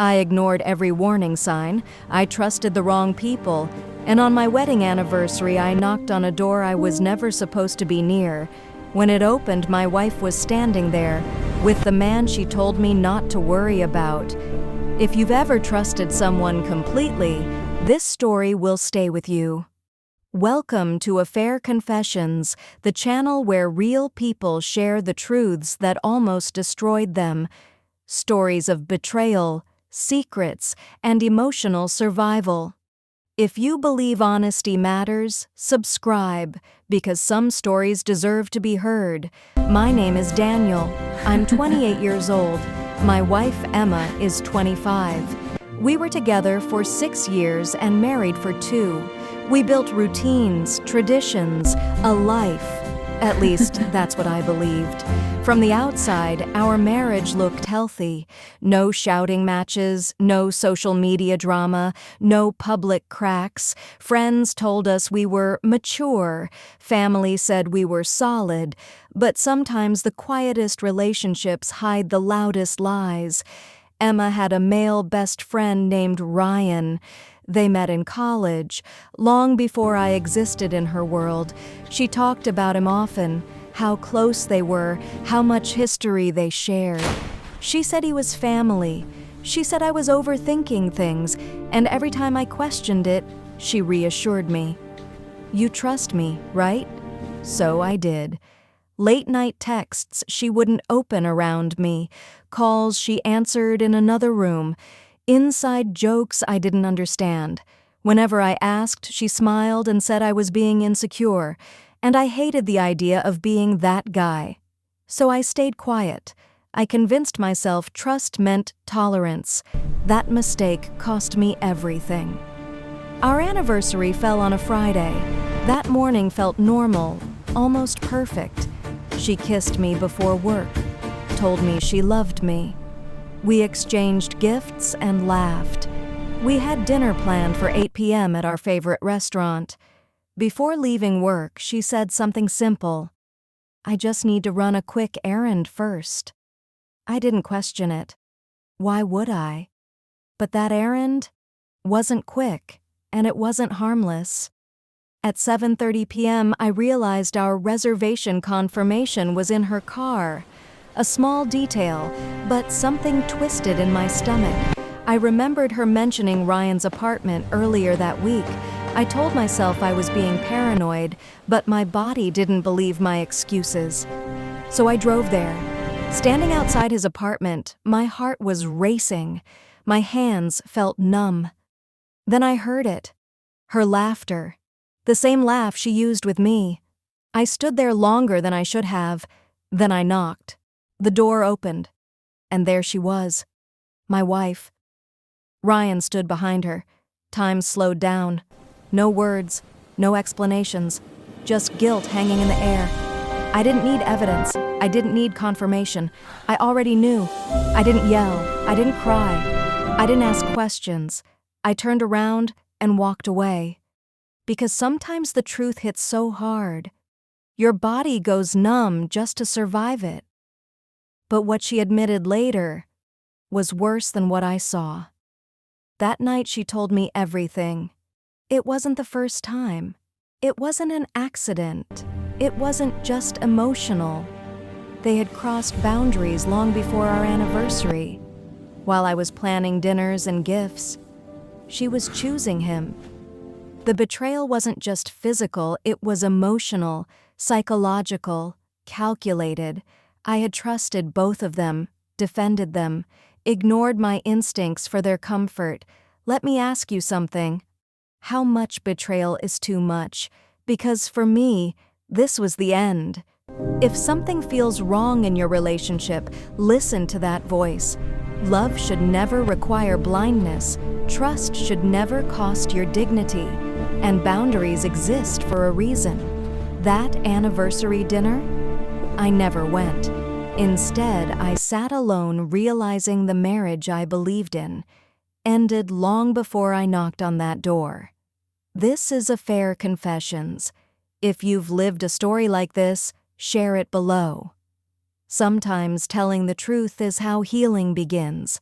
I ignored every warning sign, I trusted the wrong people, and on my wedding anniversary I knocked on a door I was never supposed to be near. When it opened, my wife was standing there, with the man she told me not to worry about. If you've ever trusted someone completely, this story will stay with you. Welcome to Affair Confessions, the channel where real people share the truths that almost destroyed them. Stories of betrayal, secrets, and emotional survival. If you believe honesty matters, subscribe, because some stories deserve to be heard. My name is Daniel. I'm 28 years old. My wife, Emma, is 25. We were together for 6 years and married for 2. We built routines, traditions, a life. At least, that's what I believed. From the outside, our marriage looked healthy. No shouting matches, no social media drama, no public cracks. Friends told us we were mature. Family said we were solid. But sometimes the quietest relationships hide the loudest lies. Emma had a male best friend named Ryan. They met in college. Long before I existed in her world, she talked about him often, how close they were, how much history they shared. She said he was family. She said I was overthinking things, and every time I questioned it, she reassured me. "You trust me, right?" So I did. Late-night texts she wouldn't open around me, calls she answered in another room, inside jokes I didn't understand. Whenever I asked, she smiled and said I was being insecure, and I hated the idea of being that guy. So I stayed quiet. I convinced myself trust meant tolerance. That mistake cost me everything. Our anniversary fell on a Friday. That morning felt normal, almost perfect. She kissed me before work, told me she loved me. We exchanged gifts and laughed. We had dinner planned for 8 p.m. at our favorite restaurant. Before leaving work, she said something simple. "I just need to run a quick errand first." I didn't question it. Why would I? But that errand wasn't quick, and it wasn't harmless. At 7:30 p.m., I realized our reservation confirmation was in her car. A small detail, but something twisted in my stomach. I remembered her mentioning Ryan's apartment earlier that week. I told myself I was being paranoid, but my body didn't believe my excuses. So I drove there. Standing outside his apartment, my heart was racing. My hands felt numb. Then I heard it. Her laughter. The same laugh she used with me. I stood there longer than I should have. Then I knocked. The door opened, and there she was, my wife. Ryan stood behind her. Time slowed down. No words, no explanations, just guilt hanging in the air. I didn't need evidence. I didn't need confirmation. I already knew. I didn't yell. I didn't cry. I didn't ask questions. I turned around and walked away. Because sometimes the truth hits so hard, your body goes numb just to survive it. But what she admitted later was worse than what I saw. That night she told me everything. It wasn't the first time. It wasn't an accident. It wasn't just emotional. They had crossed boundaries long before our anniversary. While I was planning dinners and gifts, she was choosing him. The betrayal wasn't just physical, it was emotional, psychological, calculated. I had trusted both of them, defended them, ignored my instincts for their comfort. Let me ask you something. How much betrayal is too much? Because for me, this was the end. If something feels wrong in your relationship, listen to that voice. Love should never require blindness. Trust should never cost your dignity. And boundaries exist for a reason. That anniversary dinner? I never went. Instead, I sat alone realizing the marriage I believed in ended long before I knocked on that door. This is Affair Confessions. If you've lived a story like this, share it below. Sometimes telling the truth is how healing begins.